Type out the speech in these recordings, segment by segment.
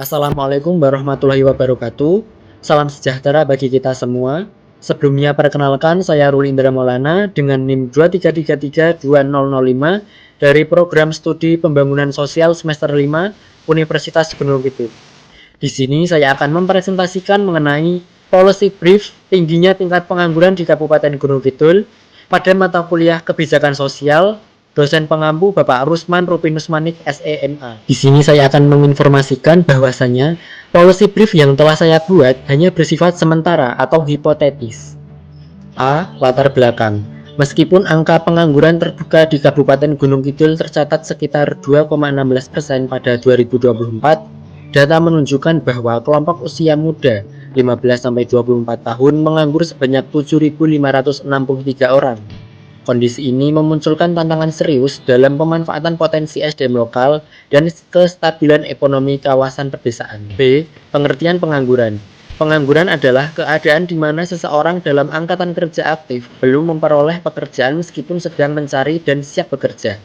Assalamualaikum warahmatullahi wabarakatuh. Salam sejahtera bagi kita semua. Sebelumnya perkenalkan, saya Ruli Indra Maulana dengan NIM 23332005 dari Program Studi Pembangunan Sosial semester 5 Universitas Gunung Kidul. Di sini saya akan mempresentasikan mengenai policy brief tingginya tingkat pengangguran di Kabupaten Gunung Kidul pada mata kuliah Kebijakan Sosial. Dosen pengampu Bapak Rusman Rupinus Manik SEMA. Di sini saya akan menginformasikan bahwasanya policy brief yang telah saya buat hanya bersifat sementara atau hipotetis. A. Latar belakang. Meskipun angka pengangguran terbuka di Kabupaten Gunung Kidul tercatat sekitar 2,16% pada 2024, data menunjukkan bahwa kelompok usia muda 15-24 tahun menganggur sebanyak 7.563 orang. Kondisi ini memunculkan tantangan serius dalam pemanfaatan potensi SDM lokal dan kestabilan ekonomi kawasan pedesaan. B. Pengertian pengangguran. Pengangguran adalah keadaan di mana seseorang dalam angkatan kerja aktif belum memperoleh pekerjaan meskipun sedang mencari dan siap bekerja.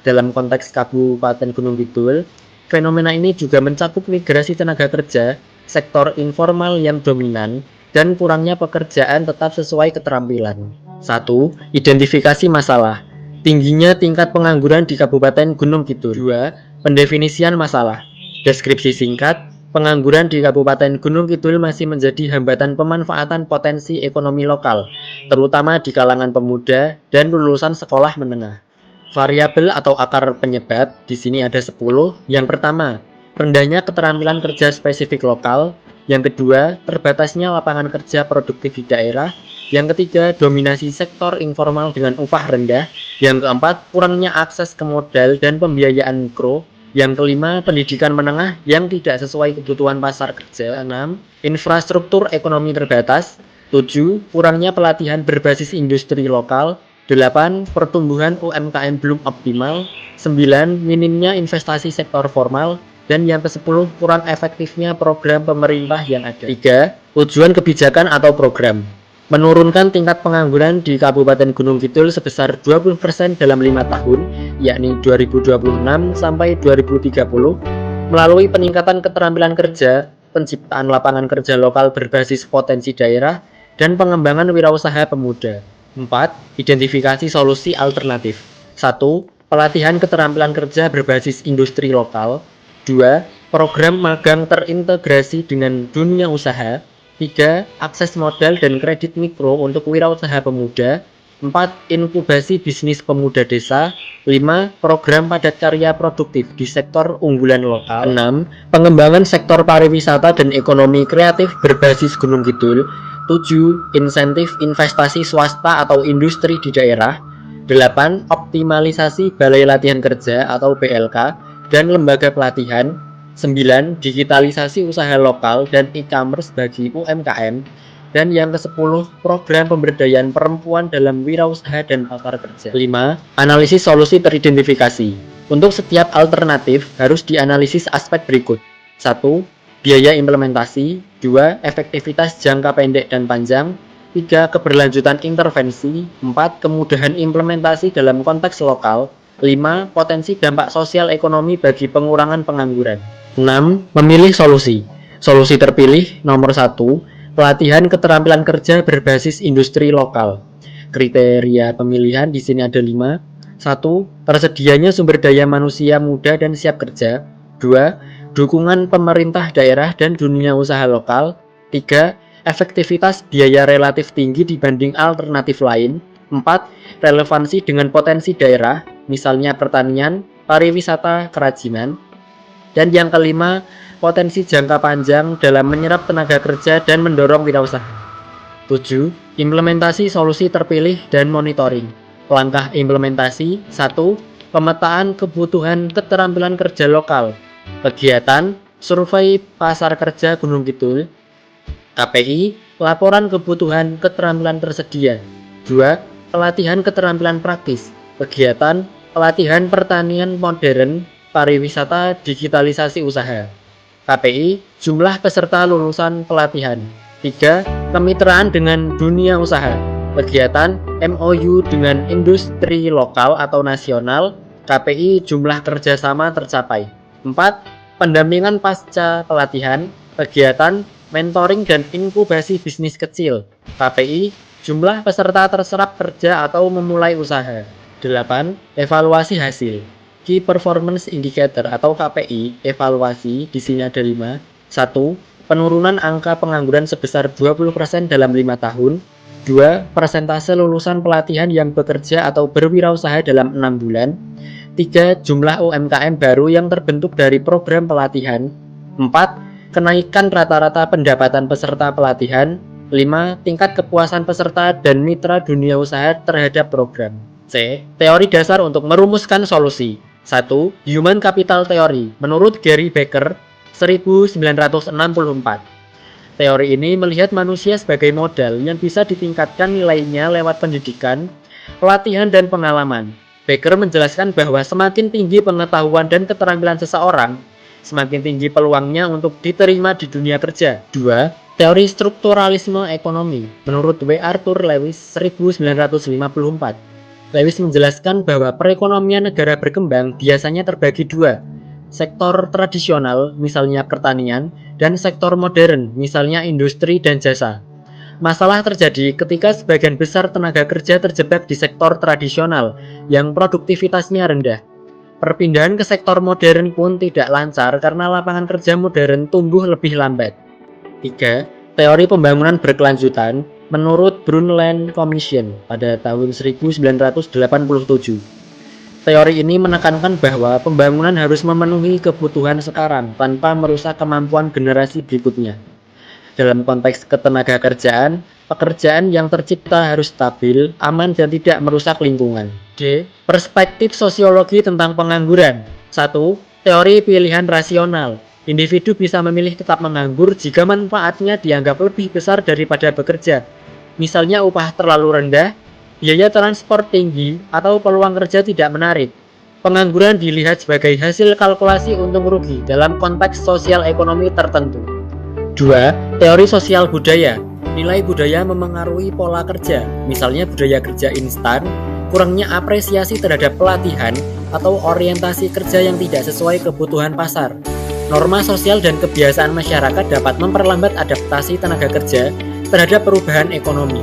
Dalam konteks Kabupaten Gunung Kidul, fenomena ini juga mencakup migrasi tenaga kerja, sektor informal yang dominan, dan kurangnya pekerjaan tetap sesuai keterampilan. 1. Identifikasi masalah. Tingginya tingkat pengangguran di Kabupaten Gunung Kidul. 2. Pendefinisian masalah. Deskripsi singkat, pengangguran di Kabupaten Gunung Kidul masih menjadi hambatan pemanfaatan potensi ekonomi lokal, terutama di kalangan pemuda dan lulusan sekolah menengah. Variabel atau akar penyebab di sini ada 10. Yang pertama, rendahnya keterampilan kerja spesifik lokal. Yang kedua, terbatasnya lapangan kerja produktif di daerah. Yang ketiga, dominasi sektor informal dengan upah rendah. Yang keempat, kurangnya akses ke modal dan pembiayaan mikro. Yang kelima, pendidikan menengah yang tidak sesuai kebutuhan pasar kerja. 6. Infrastruktur ekonomi terbatas. 7. Kurangnya pelatihan berbasis industri lokal. 8. Pertumbuhan UMKM belum optimal. 9. Minimnya investasi sektor formal. Dan yang ke-10, kurang efektifnya program pemerintah yang ada. 3. Tujuan kebijakan atau program. Menurunkan tingkat pengangguran di Kabupaten Gunung Kidul sebesar 20% dalam 5 tahun, yakni 2026 sampai 2030, melalui peningkatan keterampilan kerja, penciptaan lapangan kerja lokal berbasis potensi daerah, dan pengembangan wirausaha pemuda. 4. Identifikasi solusi alternatif. 1. Pelatihan keterampilan kerja berbasis industri lokal. 2. Program magang terintegrasi dengan dunia usaha. 3. Akses modal dan kredit mikro untuk wirausaha pemuda. 4. Inkubasi bisnis pemuda desa. 5. Program padat karya produktif di sektor unggulan lokal. 6. Pengembangan sektor pariwisata dan ekonomi kreatif berbasis Gunung Kidul. 7. Insentif investasi swasta atau industri di daerah. 8. Optimalisasi balai latihan kerja atau BLK dan lembaga pelatihan. 9. Digitalisasi usaha lokal dan e-commerce bagi UMKM. Dan yang ke-10, program pemberdayaan perempuan dalam wirausaha dan pasar kerja. 5. Analisis solusi teridentifikasi. Untuk setiap alternatif harus dianalisis aspek berikut. 1. Biaya implementasi. 2. Efektivitas jangka pendek dan panjang. 3. Keberlanjutan intervensi. 4. Kemudahan implementasi dalam konteks lokal. 5. Potensi dampak sosial ekonomi bagi pengurangan pengangguran. 6. Memilih solusi. Solusi terpilih nomor 1. Pelatihan keterampilan kerja berbasis industri lokal. Kriteria pemilihan di sini ada 5. 1. Tersedianya sumber daya manusia muda dan siap kerja. 2. Dukungan pemerintah daerah dan dunia usaha lokal. 3. Efektivitas biaya relatif tinggi dibanding alternatif lain. 4. Relevansi dengan potensi daerah, misalnya pertanian, pariwisata, kerajinan. Dan yang kelima, potensi jangka panjang dalam menyerap tenaga kerja dan mendorong wirausaha. 7. Implementasi solusi terpilih dan monitoring. Langkah implementasi. 1. Pemetaan kebutuhan keterampilan kerja lokal. Kegiatan survei pasar kerja Gunung Kidul. KPI, laporan kebutuhan keterampilan tersedia. 2. Pelatihan keterampilan praktis. Kegiatan pelatihan pertanian modern, pariwisata, digitalisasi usaha. KPI, jumlah peserta lulusan pelatihan. 3. Kemitraan dengan dunia usaha. Kegiatan MOU dengan industri lokal atau nasional. KPI, jumlah kerjasama tercapai. 4. pendampingan pasca pelatihan, kegiatan, mentoring dan inkubasi bisnis kecil. KPI, jumlah peserta terserap kerja atau memulai usaha. 8. Evaluasi hasil. Key Performance Indicator atau KPI, evaluasi, di sini ada 5. 1. Penurunan angka pengangguran sebesar 20% dalam 5 tahun. 2. Persentase lulusan pelatihan yang bekerja atau berwirausaha dalam 6 bulan. 3. Jumlah UMKM baru yang terbentuk dari program pelatihan. 4. Kenaikan rata-rata pendapatan peserta pelatihan. 5. Tingkat kepuasan peserta dan mitra dunia usaha terhadap program. C. Teori dasar untuk merumuskan solusi. 1. Human Capital Theory menurut Gary Becker 1964. Teori ini melihat manusia sebagai modal yang bisa ditingkatkan nilainya lewat pendidikan, pelatihan, dan pengalaman. Becker menjelaskan bahwa semakin tinggi pengetahuan dan keterampilan seseorang, semakin tinggi peluangnya untuk diterima di dunia kerja. 2. Teori strukturalisme ekonomi menurut W. Arthur Lewis 1954. Lewis menjelaskan bahwa perekonomian negara berkembang biasanya terbagi dua, sektor tradisional, misalnya pertanian, dan sektor modern, misalnya industri dan jasa. Masalah terjadi ketika sebagian besar tenaga kerja terjebak di sektor tradisional yang produktivitasnya rendah. Perpindahan ke sektor modern pun tidak lancar karena lapangan kerja modern tumbuh lebih lambat. 3. Teori pembangunan berkelanjutan menurut Brundtland Commission pada tahun 1987. Teori ini menekankan bahwa pembangunan harus memenuhi kebutuhan sekarang tanpa merusak kemampuan generasi berikutnya. Dalam konteks ketenaga kerjaan, pekerjaan yang tercipta harus stabil, aman, dan tidak merusak lingkungan. D. Perspektif sosiologi tentang pengangguran. 1. Teori pilihan rasional. Individu bisa memilih tetap menganggur jika manfaatnya dianggap lebih besar daripada bekerja. Misalnya upah terlalu rendah, biaya transport tinggi, atau peluang kerja tidak menarik. Pengangguran dilihat sebagai hasil kalkulasi untung rugi dalam konteks sosial ekonomi tertentu. 2. Teori sosial budaya. Nilai budaya memengaruhi pola kerja, misalnya budaya kerja instan, kurangnya apresiasi terhadap pelatihan, atau orientasi kerja yang tidak sesuai kebutuhan pasar. Norma sosial dan kebiasaan masyarakat dapat memperlambat adaptasi tenaga kerja terhadap perubahan ekonomi.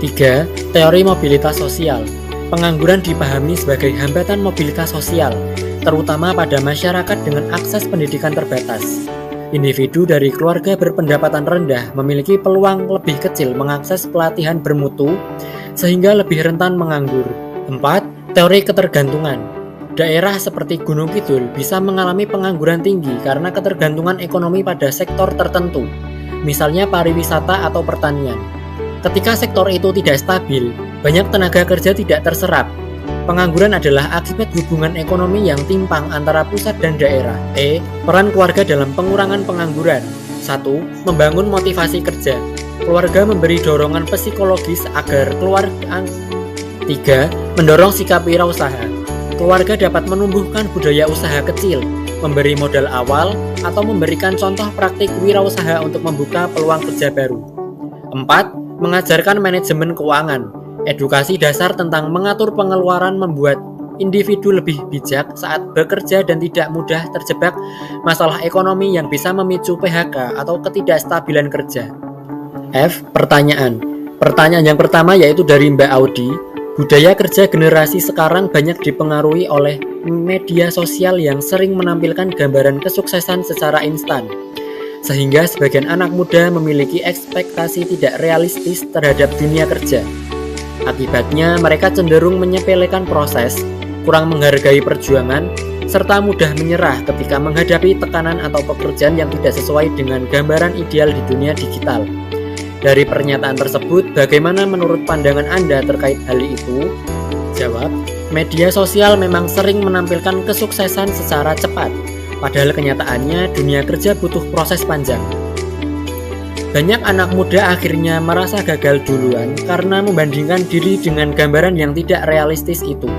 3. Teori mobilitas sosial. Pengangguran dipahami sebagai hambatan mobilitas sosial, terutama pada masyarakat dengan akses pendidikan terbatas. Individu dari keluarga berpendapatan rendah memiliki peluang lebih kecil mengakses pelatihan bermutu, sehingga lebih rentan menganggur. 4. Teori ketergantungan. Daerah seperti Gunung Kidul bisa mengalami pengangguran tinggi karena ketergantungan ekonomi pada sektor tertentu, misalnya pariwisata atau pertanian. Ketika sektor itu tidak stabil, banyak tenaga kerja tidak terserap. Pengangguran adalah akibat hubungan ekonomi yang timpang antara pusat dan daerah. Peran keluarga dalam pengurangan pengangguran. 1. Membangun motivasi kerja. Keluarga memberi dorongan psikologis agar keluarga. 3. Mendorong sikap wirausaha. Keluarga dapat menumbuhkan budaya usaha kecil, memberi modal awal, atau memberikan contoh praktik wirausaha untuk membuka peluang kerja baru. 4. Mengajarkan manajemen keuangan. Edukasi dasar tentang mengatur pengeluaran membuat individu lebih bijak saat bekerja dan tidak mudah terjebak masalah ekonomi yang bisa memicu PHK atau ketidakstabilan kerja. Pertanyaan. Pertanyaan yang pertama yaitu dari Mbak Audi. Budaya kerja generasi sekarang banyak dipengaruhi oleh media sosial yang sering menampilkan gambaran kesuksesan secara instan, sehingga sebagian anak muda memiliki ekspektasi tidak realistis terhadap dunia kerja. Akibatnya, mereka cenderung menyepelekan proses, kurang menghargai perjuangan, serta mudah menyerah ketika menghadapi tekanan atau pekerjaan yang tidak sesuai dengan gambaran ideal di dunia digital. Dari pernyataan tersebut, bagaimana menurut pandangan Anda terkait hal itu? Jawab, media sosial memang sering menampilkan kesuksesan secara cepat, padahal kenyataannya dunia kerja butuh proses panjang. Banyak anak muda akhirnya merasa gagal duluan karena membandingkan diri dengan gambaran yang tidak realistis itu.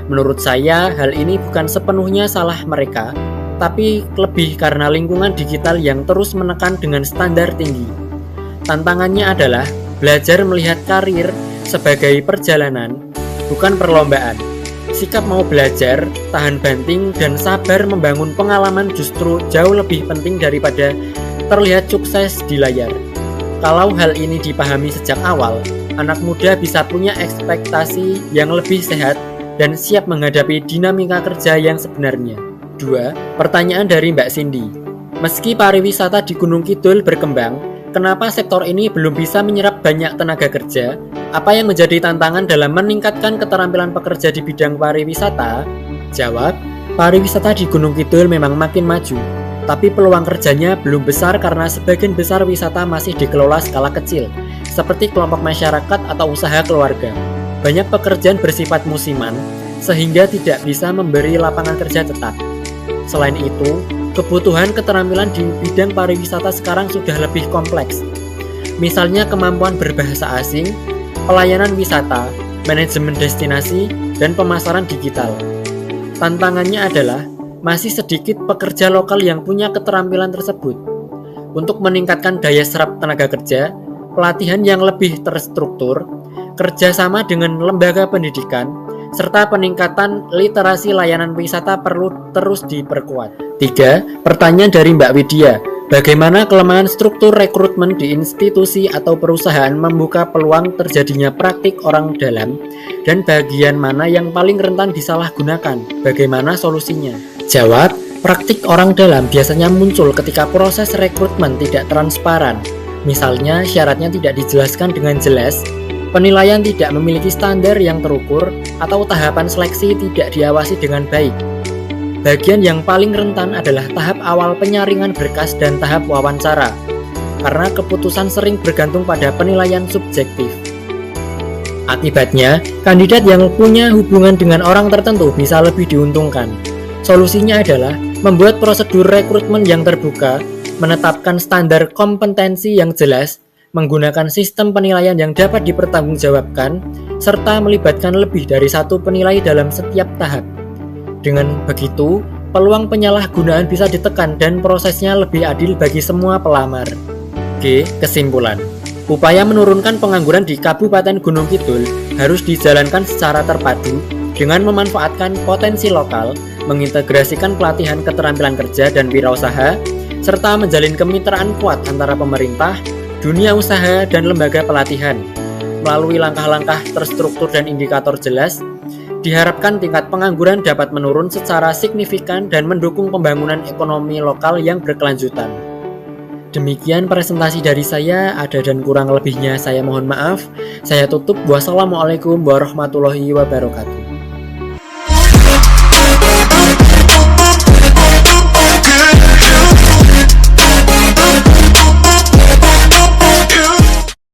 Menurut saya, hal ini bukan sepenuhnya salah mereka, tapi lebih karena lingkungan digital yang terus menekan dengan standar tinggi. Tantangannya adalah belajar melihat karir sebagai perjalanan, bukan perlombaan. sikap mau belajar, tahan banting, dan sabar membangun pengalaman justru jauh lebih penting daripada terlihat sukses di layar. Kalau hal ini dipahami sejak awal, anak muda bisa punya ekspektasi yang lebih sehat dan siap menghadapi dinamika kerja yang sebenarnya. 2. Pertanyaan dari Mbak Cindy. Meski pariwisata di Gunung Kidul berkembang, kenapa sektor ini belum bisa menyerap banyak tenaga kerja? Apa yang menjadi tantangan dalam meningkatkan keterampilan pekerja di bidang pariwisata? Jawab, pariwisata di Gunung Kidul memang makin maju, tapi peluang kerjanya belum besar karena sebagian besar wisata masih dikelola skala kecil, seperti kelompok masyarakat atau usaha keluarga. Banyak pekerjaan bersifat musiman, sehingga tidak bisa memberi lapangan kerja tetap. Selain itu, kebutuhan keterampilan di bidang pariwisata sekarang sudah lebih kompleks. Misalnya kemampuan berbahasa asing, pelayanan wisata, manajemen destinasi, dan pemasaran digital. Tantangannya adalah masih sedikit pekerja lokal yang punya keterampilan tersebut. Untuk meningkatkan daya serap tenaga kerja, pelatihan yang lebih terstruktur, kerjasama dengan lembaga pendidikan, serta peningkatan literasi layanan wisata perlu terus diperkuat. 3. Pertanyaan dari Mbak Widya. Bagaimana kelemahan struktur rekrutmen di institusi atau perusahaan membuka peluang terjadinya praktik orang dalam, dan bagian mana yang paling rentan disalahgunakan? Bagaimana solusinya? Jawab, praktik orang dalam biasanya muncul ketika proses rekrutmen tidak transparan. Misalnya, syaratnya tidak dijelaskan dengan jelas, penilaian tidak memiliki standar yang terukur, atau tahapan seleksi tidak diawasi dengan baik. Bagian yang paling rentan adalah tahap awal penyaringan berkas dan tahap wawancara, karena keputusan sering bergantung pada penilaian subjektif. Akibatnya, kandidat yang punya hubungan dengan orang tertentu bisa lebih diuntungkan. Solusinya adalah membuat prosedur rekrutmen yang terbuka, menetapkan standar kompetensi yang jelas, menggunakan sistem penilaian yang dapat dipertanggungjawabkan, serta melibatkan lebih dari satu penilai dalam setiap tahap. Dengan begitu, peluang penyalahgunaan bisa ditekan dan prosesnya lebih adil bagi semua pelamar. G. Kesimpulan. Upaya menurunkan pengangguran di Kabupaten Gunung Kidul harus dijalankan secara terpadu dengan memanfaatkan potensi lokal, mengintegrasikan pelatihan keterampilan kerja dan wirausaha, serta menjalin kemitraan kuat antara pemerintah, dunia usaha, dan lembaga pelatihan. Melalui langkah-langkah terstruktur dan indikator jelas, diharapkan tingkat pengangguran dapat menurun secara signifikan dan mendukung pembangunan ekonomi lokal yang berkelanjutan. Demikian presentasi dari saya, ada dan kurang lebihnya saya mohon maaf. Saya tutup. Wassalamualaikum warahmatullahi wabarakatuh.